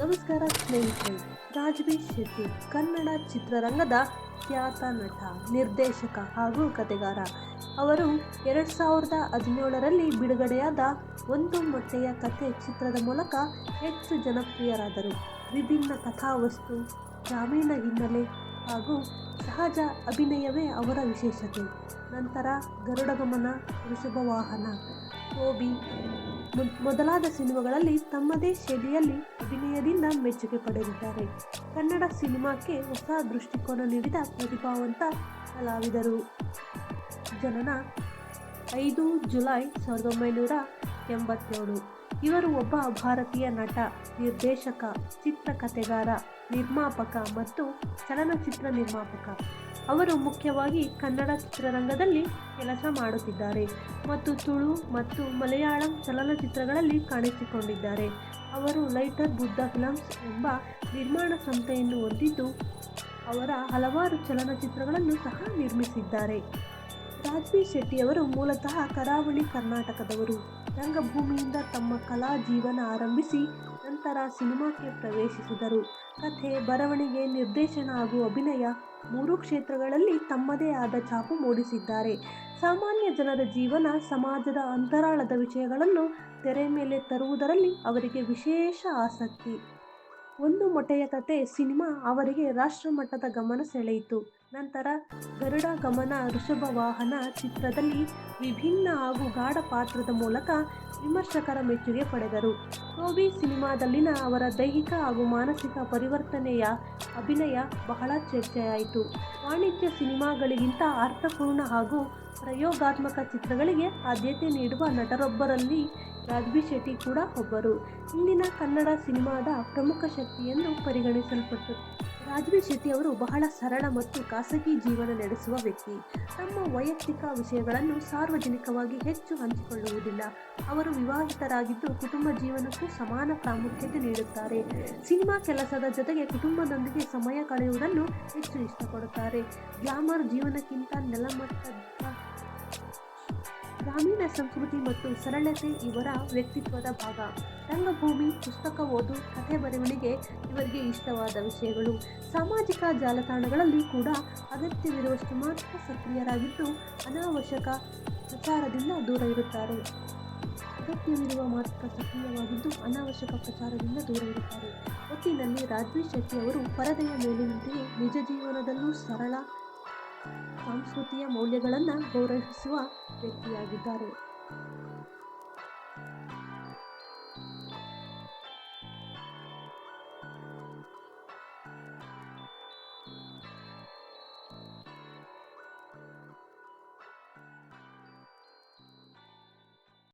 ನಮಸ್ಕಾರ ಸ್ನೇಹಿತರೆ. ರಾಜ್ಬೀರ್ ಶೆಟ್ಟಿ ಕನ್ನಡ ಚಿತ್ರರಂಗದ ಖ್ಯಾತ ನಟ, ನಿರ್ದೇಶಕ ಹಾಗೂ ಕಥೆಗಾರ. ಅವರು 2017ರಲ್ಲಿ ಬಿಡುಗಡೆಯಾದ ಒಂದು ಮೊಟ್ಟೆಯ ಕತೆ ಚಿತ್ರದ ಮೂಲಕ ಹೆಚ್ಚು ಜನಪ್ರಿಯರಾದರು. ವಿಭಿನ್ನ ಕಥಾವಸ್ತು, ಗ್ರಾಮೀಣ ಹಿನ್ನೆಲೆ ಹಾಗೂ ಸಹಜ ಅಭಿನಯವೇ ಅವರ ವಿಶೇಷತೆ. ನಂತರ ಗರುಡಗಮನ, ವೃಷಭವಾಹನ, ಟೋಬಿ ಮೊದಲಾದ ಸಿನಿಮಾಗಳಲ್ಲಿ ತಮ್ಮದೇ ಶೈಲಿಯಲ್ಲಿ ಅಭಿನಯದಿಂದ ಮೆಚ್ಚುಗೆ ಪಡೆದಿದ್ದಾರೆ. ಕನ್ನಡ ಸಿನಿಮಾಕ್ಕೆ ಹೊಸ ದೃಷ್ಟಿಕೋನ ನೀಡಿದ ಪ್ರತಿಭಾವಂತ ಕಲಾವಿದರು. ಜನನ 5 ಜುಲೈ 1987. ಇವರು ಒಬ್ಬ ಭಾರತೀಯ ನಟ, ನಿರ್ದೇಶಕ, ಚಿತ್ರಕಥೆಗಾರ, ನಿರ್ಮಾಪಕ ಮತ್ತು ಚಲನಚಿತ್ರ ನಿರ್ಮಾಪಕ. ಅವರು ಮುಖ್ಯವಾಗಿ ಕನ್ನಡ ಚಿತ್ರರಂಗದಲ್ಲಿ ಕೆಲಸ ಮಾಡುತ್ತಿದ್ದಾರೆ ಮತ್ತು ತುಳು ಮತ್ತು ಮಲಯಾಳಂ ಚಲನಚಿತ್ರಗಳಲ್ಲಿ ಕಾಣಿಸಿಕೊಂಡಿದ್ದಾರೆ. ಅವರು ಲೈಟರ್ ಬುದ್ಧ ಫಿಲ್ಮ್ಸ್ ಎಂಬ ನಿರ್ಮಾಣ ಸಂಸ್ಥೆಯನ್ನು ಹೊಂದಿದ್ದು, ಅವರ ಹಲವಾರು ಚಲನಚಿತ್ರಗಳನ್ನು ಸಹ ನಿರ್ಮಿಸಿದ್ದಾರೆ. ರಾಜ್ಬೀರ್ ಶೆಟ್ಟಿ ಅವರು ಮೂಲತಃ ಕರಾವಳಿ ಕರ್ನಾಟಕದವರು. ರಂಗಭೂಮಿಯಿಂದ ತಮ್ಮ ಕಲಾ ಜೀವನ ಆರಂಭಿಸಿ ನಂತರ ಸಿನಿಮಾಕ್ಕೆ ಪ್ರವೇಶಿಸಿದರು. ಕಥೆ, ಬರವಣಿಗೆ, ನಿರ್ದೇಶನ ಹಾಗೂ ಅಭಿನಯ ಮೂರೂ ಕ್ಷೇತ್ರಗಳಲ್ಲಿ ತಮ್ಮದೇ ಆದ ಛಾಪು ಮೂಡಿಸಿದ್ದಾರೆ. ಸಾಮಾನ್ಯ ಜನರ ಜೀವನ, ಸಮಾಜದ ಅಂತರಾಳದ ವಿಷಯಗಳನ್ನು ತೆರೆ ಮೇಲೆ ತರುವುದರಲ್ಲಿ ಅವರಿಗೆ ವಿಶೇಷ ಆಸಕ್ತಿ. ಒಂದು ಮೊಟ್ಟೆಯ ಕತೆ ಸಿನಿಮಾ ಅವರಿಗೆ ರಾಷ್ಟ್ರಮಟ್ಟದ ಗಮನ ಸೆಳೆಯಿತು. ನಂತರ ಗರುಡ ಗಮನ, ವೃಷಭವಾಹನ ಚಿತ್ರದಲ್ಲಿ ವಿಭಿನ್ನ ಹಾಗೂ ಗಾಢ ಪಾತ್ರದ ಮೂಲಕ ವಿಮರ್ಶಕರ ಮೆಚ್ಚುಗೆ ಪಡೆದರು. ಟೋಬಿ ಸಿನಿಮಾದಲ್ಲಿನ ಅವರ ದೈಹಿಕ ಹಾಗೂ ಮಾನಸಿಕ ಪರಿವರ್ತನೆಯ ಅಭಿನಯ ಬಹಳ ಚರ್ಚೆಯಾಯಿತು. ವಾಣಿಜ್ಯ ಸಿನಿಮಾಗಳಿಗಿಂತ ಅರ್ಥಪೂರ್ಣ ಹಾಗೂ ಪ್ರಯೋಗಾತ್ಮಕ ಚಿತ್ರಗಳಿಗೆ ಆದ್ಯತೆ ನೀಡುವ ನಟರೊಬ್ಬರಲ್ಲಿ ರಾಜ್ಬೀರ್ ಶೆಟ್ಟಿ ಕೂಡ ಒಬ್ಬರು. ಇಂದಿನ ಕನ್ನಡ ಸಿನಿಮಾದ ಪ್ರಮುಖ ಶಕ್ತಿ ಎಂದು ಪರಿಗಣಿಸಲ್ಪಟ್ಟು. ರಾಜ್ಬೀರ್ ಶೆಟ್ಟಿ ಅವರು ಬಹಳ ಸರಳ ಮತ್ತು ಖಾಸಗಿ ಜೀವನ ನಡೆಸುವ ವ್ಯಕ್ತಿ. ತಮ್ಮ ವೈಯಕ್ತಿಕ ವಿಷಯಗಳನ್ನು ಸಾರ್ವಜನಿಕವಾಗಿ ಹೆಚ್ಚು ಹಂಚಿಕೊಳ್ಳುವುದಿಲ್ಲ. ಅವರು ವಿವಾಹಿತರಾಗಿದ್ದು ಕುಟುಂಬ ಜೀವನಕ್ಕೂ ಸಮಾನ ಪ್ರಾಮುಖ್ಯತೆ ನೀಡುತ್ತಾರೆ. ಸಿನಿಮಾ ಕೆಲಸದ ಜೊತೆಗೆ ಕುಟುಂಬದೊಂದಿಗೆ ಸಮಯ ಕಳೆಯುವುದನ್ನು ಹೆಚ್ಚು ಇಷ್ಟಪಡುತ್ತಾರೆ. ಗ್ಲಾಮರ್ ಜೀವನಕ್ಕಿಂತ ನೆಲಮಟ್ಟದ ಗ್ರಾಮೀಣ ಸಂಸ್ಕೃತಿ ಮತ್ತು ಸರಳತೆ ಇವರ ವ್ಯಕ್ತಿತ್ವದ ಭಾಗ. ರಂಗಭೂಮಿ, ಪುಸ್ತಕ ಓದು, ಕಥೆ ಬರವಣಿಗೆ ಇವರಿಗೆ ಇಷ್ಟವಾದ ವಿಷಯಗಳು. ಸಾಮಾಜಿಕ ಜಾಲತಾಣಗಳಲ್ಲಿ ಕೂಡ ಅಗತ್ಯವಿರುವಷ್ಟು ಮಾತ್ರ ಸಕ್ರಿಯರಾಗಿದ್ದು ಅನಾವಶ್ಯಕ ಪ್ರಚಾರದಿಂದ ದೂರ ಇರುತ್ತಾರೆ. ಒಟ್ಟಿನಲ್ಲಿ ರಾಜ್ಬೀರ್ ಶೆಟ್ಟಿ ಅವರು ಪರದೆಯ ಮೇಲಿನಂತೆಯೇ ನಿಜ ಜೀವನದಲ್ಲೂ ಸರಳ, ಸಂಸ್ಕೃತಿಯ ಮೌಲ್ಯಗಳನ್ನು ಗೌರವಿಸುವ ವ್ಯಕ್ತಿಯಾಗಿದ್ದಾರೆ.